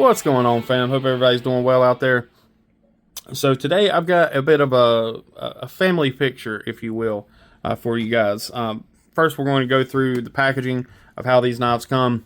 What's going on, fam? Hope everybody's doing well out there. So today I've got a bit of a family picture, if you will, for you guys. First, we're going to go through the packaging of how these knives come.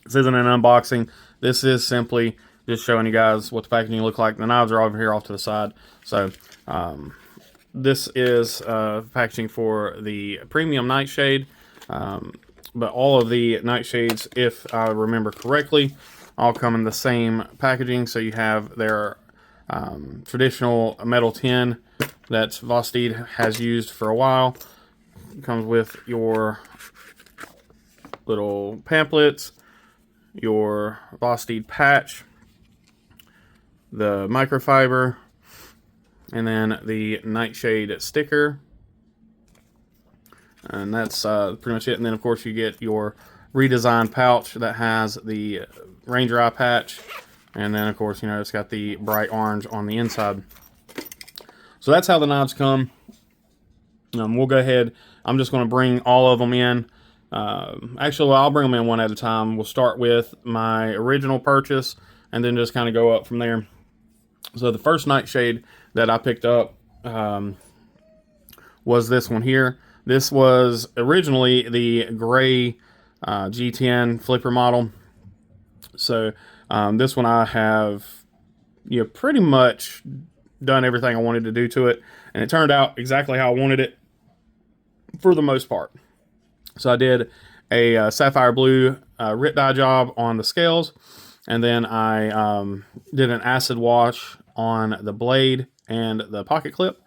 This isn't an unboxing. This is simply just showing you guys what the packaging look like. The knives are over here off to the side. So this is packaging for the premium Nightshade. But all of the Nightshades, if I remember correctly, all come in the same packaging. So you have their traditional metal tin that Vosteed has used for a while. It comes with your little pamphlets, your Vosteed patch, the microfiber, and then the Nightshade sticker. And that's pretty much it. And then, of course, you get your redesigned pouch that has the Ranger eye patch. And then, of course, you know, it's got the bright orange on the inside. So that's how the knives come. We'll go ahead. I'm just going to bring all of them in. Actually, well, I'll bring them in one at a time. We'll start with my original purchase and then just kind of go up from there. So the first Nightshade that I picked up was this one here. This was originally the gray G10 flipper model. So this one I have, you know, pretty much done everything I wanted to do to it, and it turned out exactly how I wanted it for the most part. So I did a sapphire blue RIT dye job on the scales, and then I did an acid wash on the blade and the pocket clip.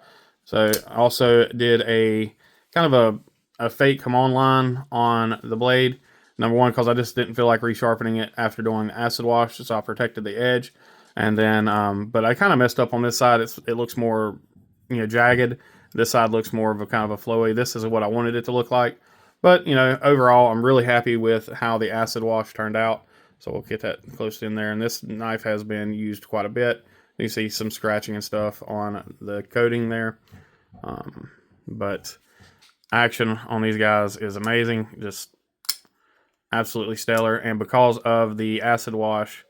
So I also did a kind of a fake come on line on the blade. Number one, because I just didn't feel like resharpening it after doing the acid wash, so I protected the edge. And then, but I kind of messed up on this side. It looks more, you know, jagged. This side looks more of a kind of a flowy. This is what I wanted it to look like. But, you know, overall, I'm really happy with how the acid wash turned out. So we'll get that close in there. And this knife has been used quite a bit. You see some scratching and stuff on the coating there. But action on these guys is amazing. Just absolutely stellar. And because of the acid wash,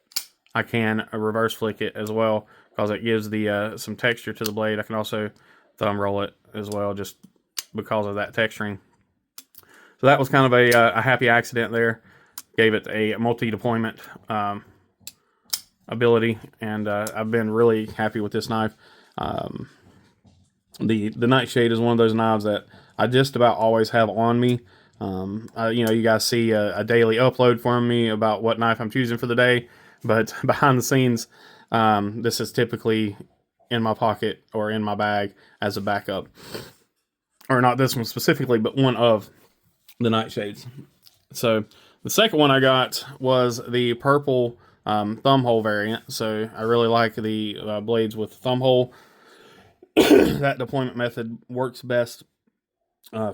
I can reverse flick it as well, because it gives the some texture to the blade. I can also thumb roll it as well, just because of that texturing. So that was kind of a happy accident there. Gave it a multi-deployment ability, and I've been really happy with this knife. The Nightshade is one of those knives that I just about always have on me. You know, you guys see a daily upload from me about what knife I'm choosing for the day, but behind the scenes, this is typically in my pocket or in my bag as a backup. Or not this one specifically, but one of the Nightshades. So the second one I got was the purple thumb hole variant. So I really like the blades with thumb hole. That deployment method works best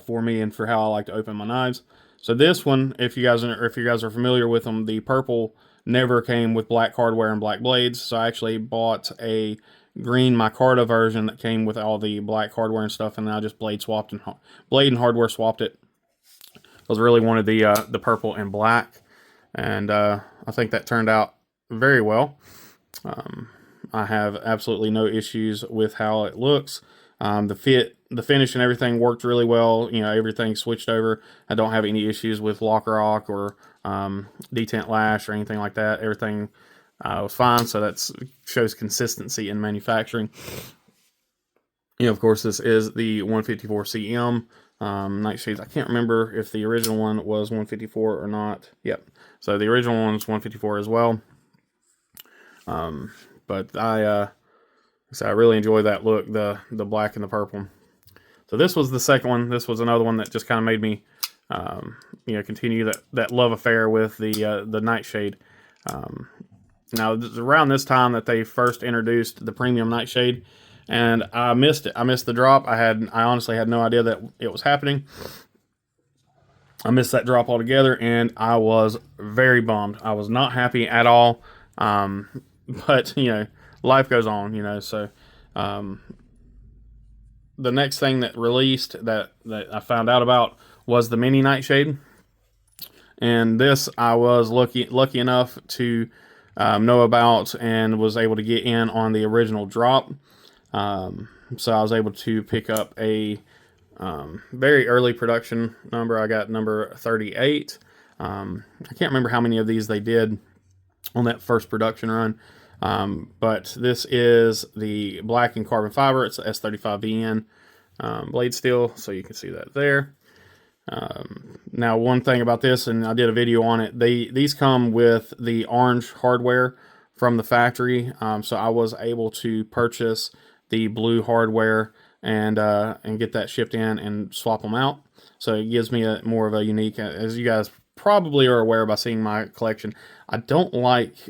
for me and for how I like to open my knives. So this one, if you guys are familiar with them, the purple never came with black hardware and black blades. So I actually bought a green micarta version that came with all the black hardware and stuff, and then I just blade and hardware swapped it. I really wanted the purple and black, and I think that turned out very well. I have absolutely no issues with how it looks. The fit, the finish, and everything worked really well. You know, everything switched over. I don't have any issues with lock rock or detent lash or anything like that. Everything was fine. So that shows consistency in manufacturing. You know, of course, this is the 154 CM Nightshades. I can't remember if the original one was 154 or not. Yep. So the original one was 154 as well. But I really enjoy that look, the black and the purple. So this was the second one. This was another one that just kind of made me, you know, continue that love affair with the Nightshade. Now, around this time that they first introduced the premium Nightshade, and I missed it. I missed the drop. I honestly had no idea that it was happening. I missed that drop altogether, and I was very bummed. I was not happy at all. But, you know, life goes on, you know. So the next thing that released that I found out about was the mini Nightshade. And this, I was lucky enough to know about and was able to get in on the original drop. So I was able to pick up a very early production number. I got number 38. I can't remember how many of these they did on that first production run. But this is the black and carbon fiber. It's the S35VN blade steel, so you can see that there. Now, one thing about this, and I did a video on it, these come with the orange hardware from the factory, so I was able to purchase the blue hardware and get that shipped in and swap them out. So it gives me a more of a unique, as you guys probably are aware by seeing my collection, I don't like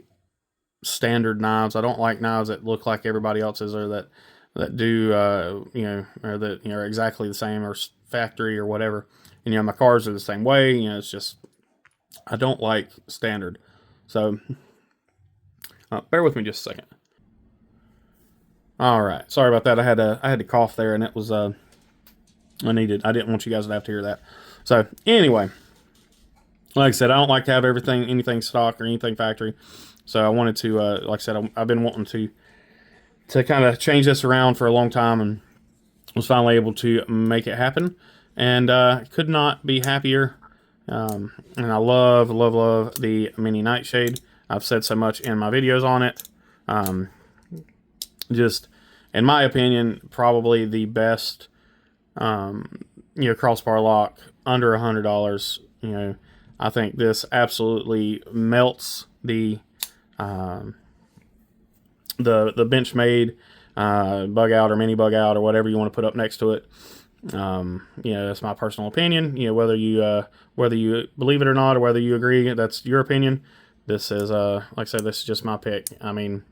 standard knives. I don't like knives that look like everybody else's, or that do you know, or that, you know, are exactly the same, or factory or whatever. And, you know, my cars are the same way. You know, it's just, I don't like standard. So bear with me just a second. All right, sorry about that. I had to cough there, and it was I didn't want you guys to have to hear that. So anyway, like I said, I don't like to have anything stock or anything factory. So I wanted to, like I said, I've been wanting to kind of change this around for a long time, and was finally able to make it happen. And could not be happier. And I love the mini Nightshade. I've said so much in my videos on it. Just, in my opinion, probably the best, you know, crossbar lock under $100. You know, I think this absolutely melts the Benchmade bug out or mini bug out or whatever you want to put up next to it. You know, that's my personal opinion. You know, whether you believe it or not, or whether you agree, that's your opinion. This is like I said, this is just my pick. I mean,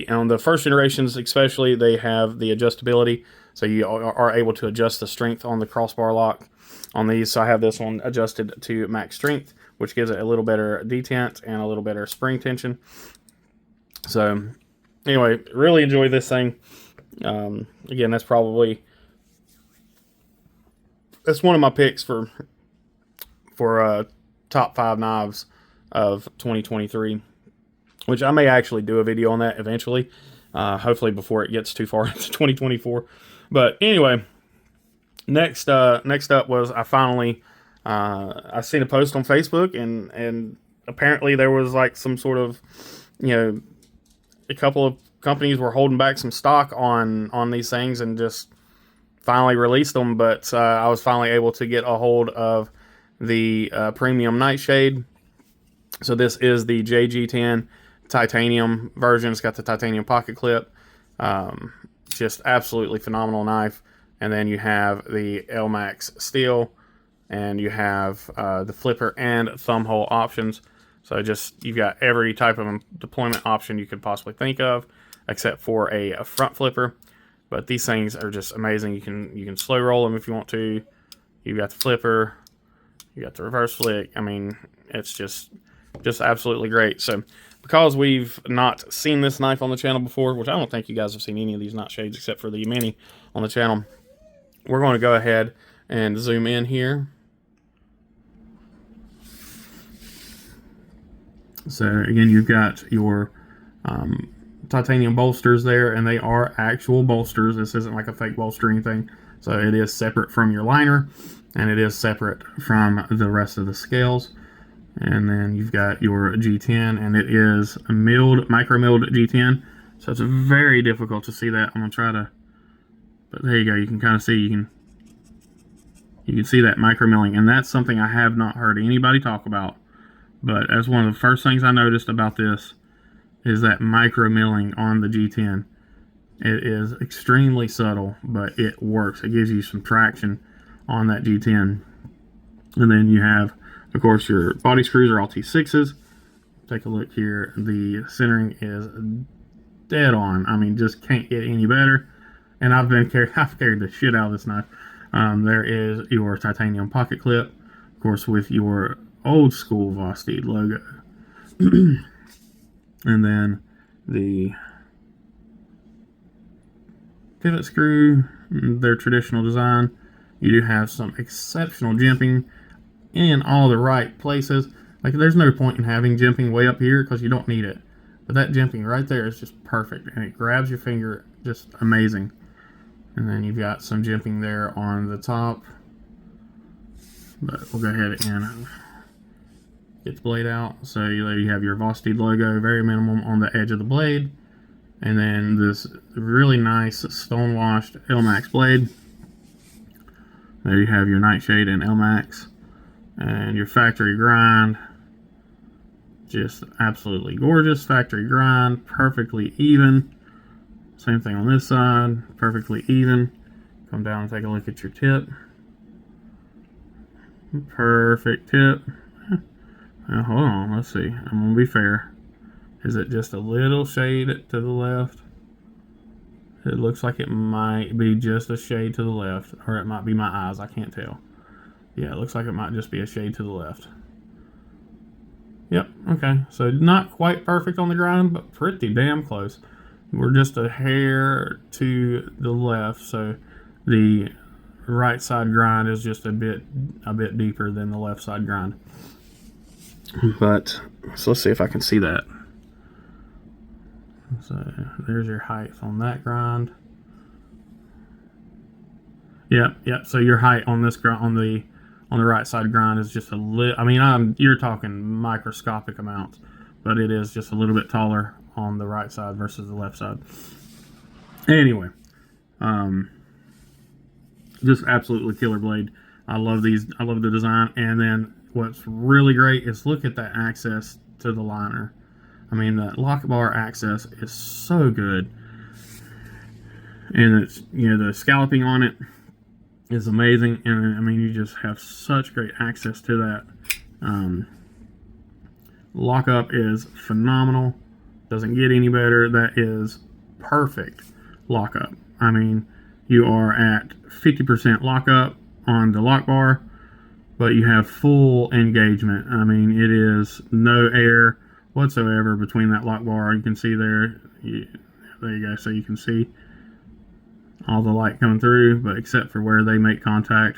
on the first generations especially, they have the adjustability, so you are able to adjust the strength on the crossbar lock on these. So I have this one adjusted to max strength, which gives it a little better detent and a little better spring tension. So anyway, really enjoy this thing. Again, that's one of my picks for top 5 knives of 2023, which I may actually do a video on that eventually, hopefully before it gets too far into 2024. But anyway, next up was I seen a post on Facebook, and apparently there was like some sort of, you know, a couple of companies were holding back some stock on these things and just finally released them. But I was finally able to get a hold of the premium Nightshade. So this is the JG10 titanium version. It's got the titanium pocket clip. Just absolutely phenomenal knife. And then you have the LMAX steel, and you have the flipper and thumb hole options. So just, you've got every type of deployment option you could possibly think of, except for a front flipper. But these things are just amazing. You can slow roll them if you want to. You've got the flipper, you got the reverse flick. I mean, it's just absolutely great. So because we've not seen this knife on the channel before, which I don't think you guys have seen any of these Nightshades except for the mini on the channel, we're going to go ahead and zoom in here. So again, you've got your titanium bolsters there, and they are actual bolsters. This isn't like a fake bolster or anything. So it is separate from your liner, and it is separate from the rest of the scales. And then you've got your G10, and it is a micro milled G10. So it's very difficult to see that. I'm gonna try to, but there you go. You can kind of see, you can see that micro milling, and that's something I have not heard anybody talk about. But that's one of the first things I noticed about this, is that micro milling on the G10. It is extremely subtle, but it works. It gives you some traction on that G10. And then you have, of course, your body screws are all T6s. Take a look here. The centering is dead on. I mean, just can't get any better. And I've carried the shit out of this knife. There is your titanium pocket clip, of course, with your old school Vosteed logo. And then the pivot screw, their traditional design. You do have some exceptional jimping in all the right places. Like, there's no point in having jimping way up here because you don't need it. But that jimping right there is just perfect, and it grabs your finger just amazing. And then you've got some jimping there on the top. But we'll go ahead and get the blade out. So you have your Vosteed logo, very minimum on the edge of the blade. And then this really nice stone-washed LMAX blade. There you have your Nightshade and LMAX. And your factory grind. Just absolutely gorgeous factory grind, perfectly even. Same thing on this side, perfectly even. Come down and take a look at your tip. Perfect tip. Now, hold on, let's see. I'm gonna be fair. Is it just a little shade to the left? It looks like it might be just a shade to the left, or it might be my eyes, I can't tell. Yeah, it looks like it might just be a shade to the left. Yep, okay, so not quite perfect on the grind, but pretty damn close. We're just a hair to the left, so the right side grind is just a bit deeper than the left side grind. But, so let's see if I can see that. So there's your height on that grind. Yep, so your height on this grind, on the right side grind is just a little, I mean, you're talking microscopic amounts, but it is just a little bit taller on the right side versus the left side. Anyway, just absolutely killer blade. I love these, I love the design. And then what's really great is look at that access to the liner. I mean, the lock bar access is so good. And it's, you know, the scalloping on it is amazing, and I mean, you just have such great access to that. Lockup is phenomenal, doesn't get any better. That is perfect lockup. I mean, you are at 50% lockup on the lock bar, but you have full engagement. I mean, it is no air whatsoever between that lock bar. You can see there, there you go, so you can see all the light coming through, but except for where they make contact.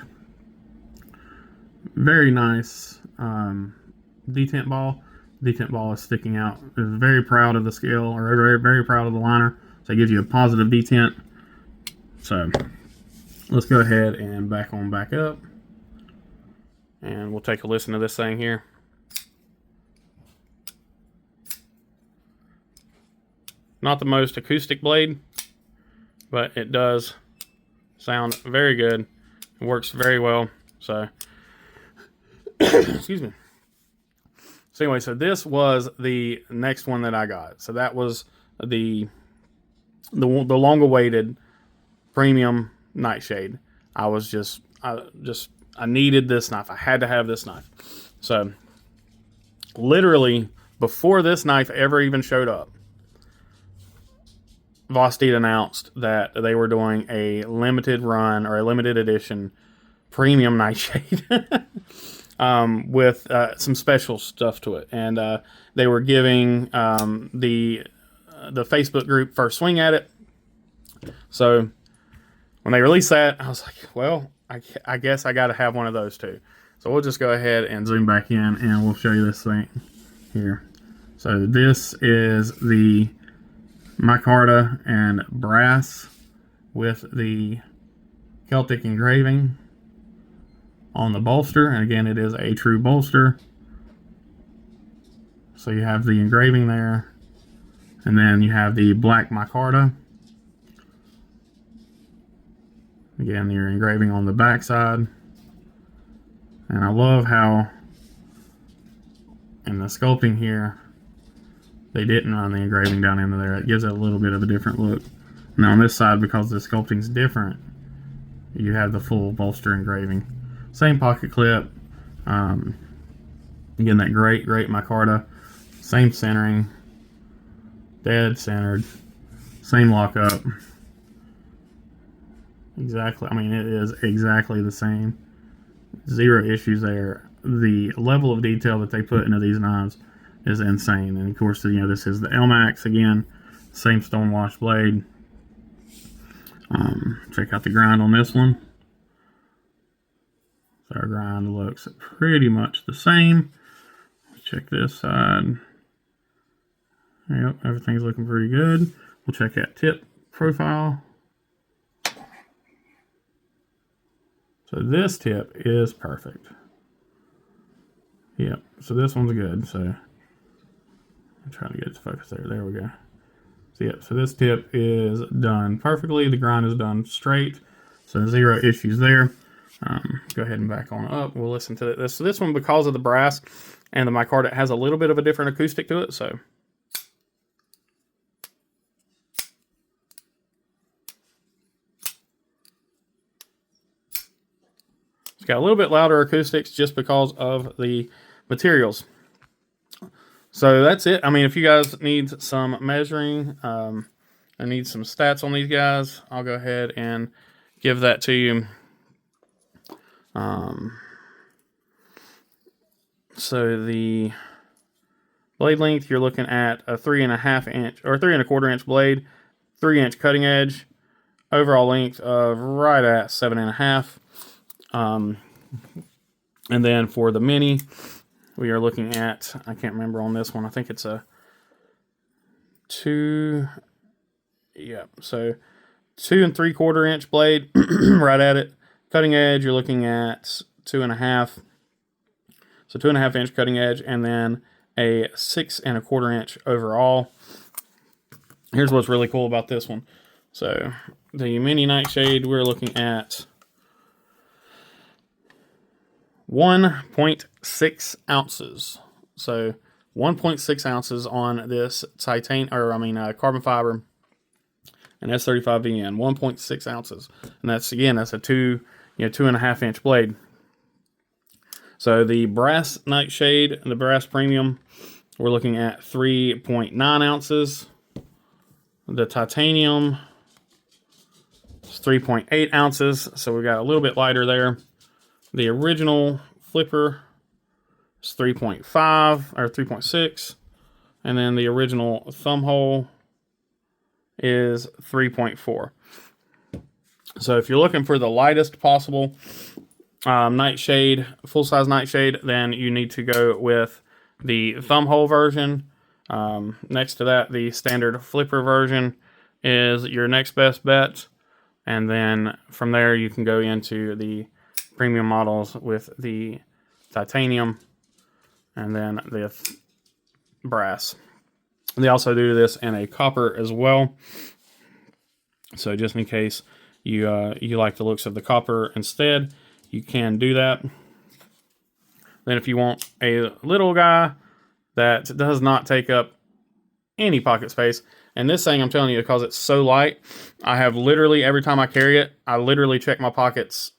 Very nice detent ball. Detent ball is sticking out. Is very proud of the scale, or very, very proud of the liner. So it gives you a positive detent. So let's go ahead and back up. And we'll take a listen to this thing here. Not the most acoustic blade, but it does sound very good. It works very well. So, excuse me. So anyway, so this was the next one that I got. So that was the long-awaited premium Nightshade. I needed this knife. I had to have this knife. So literally before this knife ever even showed up, Vosteed announced that they were doing a limited run or a limited edition premium Nightshade with some special stuff to it, and they were giving the Facebook group first swing at it. So when they released that, I was like, well, I guess I got to have one of those too. So we'll just go ahead and zoom back in, and we'll show you this thing here. So this is the micarta and brass with the Celtic engraving on the bolster, and again, it is a true bolster. So you have the engraving there, and then you have the black micarta. Again, your engraving on the back side. And I love how in the sculpting here they didn't run the engraving down into there. It gives it a little bit of a different look. Now on this side, because the sculpting's different, you have the full bolster engraving. Same pocket clip. Again, that great micarta. Same centering. Dead centered. Same lockup. Exactly. I mean, it is exactly the same. Zero issues there. The level of detail that they put into these knives is insane. And of course, you know, this is the LMAX again. Same stonewash blade. Check out the grind on this one. So our grind looks pretty much the same. check this side. Yep, everything's looking pretty good. We'll check that tip profile. So this tip is perfect. Yep, so this one's good. So I'm trying to get it to focus there. There we go. So yep, so this tip is done perfectly. The grind is done straight. So 0 issues there. Go ahead and back on up. We'll listen to this. So this one, because of the brass and the micarta, has a little bit of a different acoustic to it. So it's got a little bit louder acoustics just because of the materials. So that's it. I mean, if you guys need some measuring, I need some stats on these guys, I'll go ahead and give that to you. So the blade length, you're looking at a 3.5 inch or 3.25 inch blade, 3 inch cutting edge, overall length of right at 7.5. And then for the mini, we are looking at, I can't remember on this one, I think it's a 2, yeah, so 2 3/4 inch blade, right at it. Cutting edge, you're looking at 2.5, so 2.5 inch cutting edge, and then a 6.25 inch overall. Here's what's really cool about this one. So the mini Nightshade, we're looking at 1.6 ounces. So 1.6 ounces on this carbon fiber and S35VN. 1.6 ounces, and that's a 2.5 inch blade. So the brass Nightshade, the brass premium, we're looking at 3.9 ounces. The titanium is 3.8 ounces, so we got a little bit lighter there. The original flipper is 3.5 or 3.6, and then the original thumb hole is 3.4. So if you're looking for the lightest possible Nightshade, full-size Nightshade, then you need to go with the thumb hole version. Next to that, the standard flipper version is your next best bet, and then from there you can go into the premium models with the titanium and then the brass. They also do this in a copper as well. So just in case you like the looks of the copper instead, you can do that. Then if you want a little guy that does not take up any pocket space, and this thing, I'm telling you, because it's so light, I have literally, every time I carry it, I literally check my pockets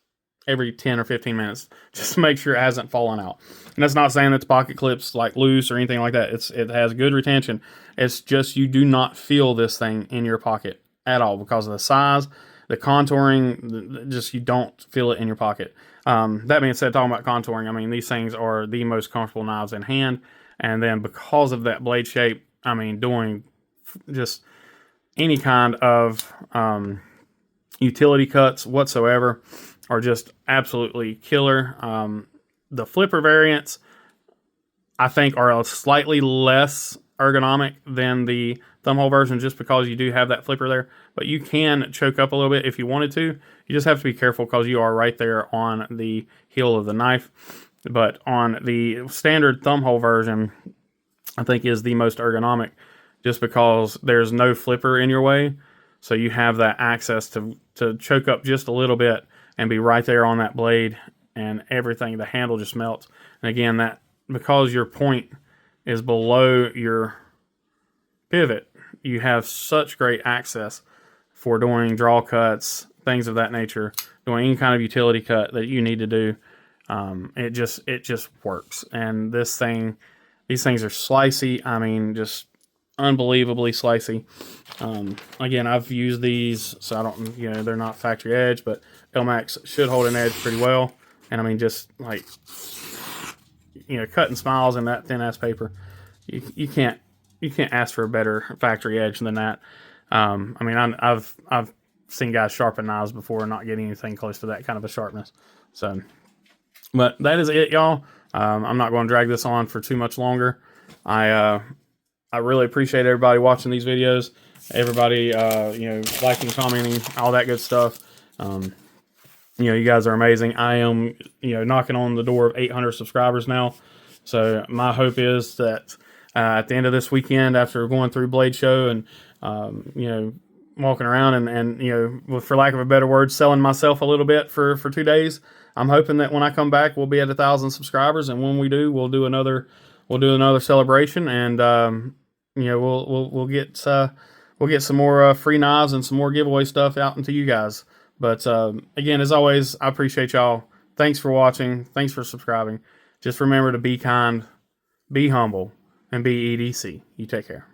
every 10 or 15 minutes just to make sure it hasn't fallen out. And that's not saying that the pocket clips like loose or anything like that. It has good retention. It's just you do not feel this thing in your pocket at all because of the size, the contouring, just you don't feel it in your pocket. That being said, talking about contouring, I mean, these things are the most comfortable knives in hand. And then because of that blade shape, I mean, doing just any kind of utility cuts whatsoever are just absolutely killer. The flipper variants, I think, are slightly less ergonomic than the thumbhole version just because you do have that flipper there. But you can choke up a little bit if you wanted to. You just have to be careful because you are right there on the heel of the knife. But on the standard thumbhole version, I think is the most ergonomic just because there's no flipper in your way. So you have that access to choke up just a little bit and be right there on that blade, and everything, the handle just melts. And again, that because your point is below your pivot, you have such great access for doing draw cuts, things of that nature, doing any kind of utility cut that you need to do. It just works. And these things are slicey. I mean, just unbelievably slicey. Again, I've used these, so I don't, they're not factory edge, but Elmax should hold an edge pretty well. And I mean, just like, cutting smiles in that thin ass paper, you can't ask for a better factory edge than that. I mean, I've seen guys sharpen knives before and not getting anything close to that kind of a sharpness. So, but that is it, y'all. I'm not going to drag this on for too much longer. I really appreciate everybody watching these videos. Everybody, liking, commenting, all that good stuff. You guys are amazing. I am, knocking on the door of 800 subscribers now. So my hope is that at the end of this weekend, after going through Blade Show and, walking around and for lack of a better word, selling myself a little bit for 2 days, I'm hoping that when I come back, we'll be at 1,000 subscribers. And when we do, we'll do another celebration, and we'll get some more free knives and some more giveaway stuff out into you guys. But again, as always, I appreciate y'all. Thanks for watching. Thanks for subscribing. Just remember to be kind, be humble, and be EDC. You take care.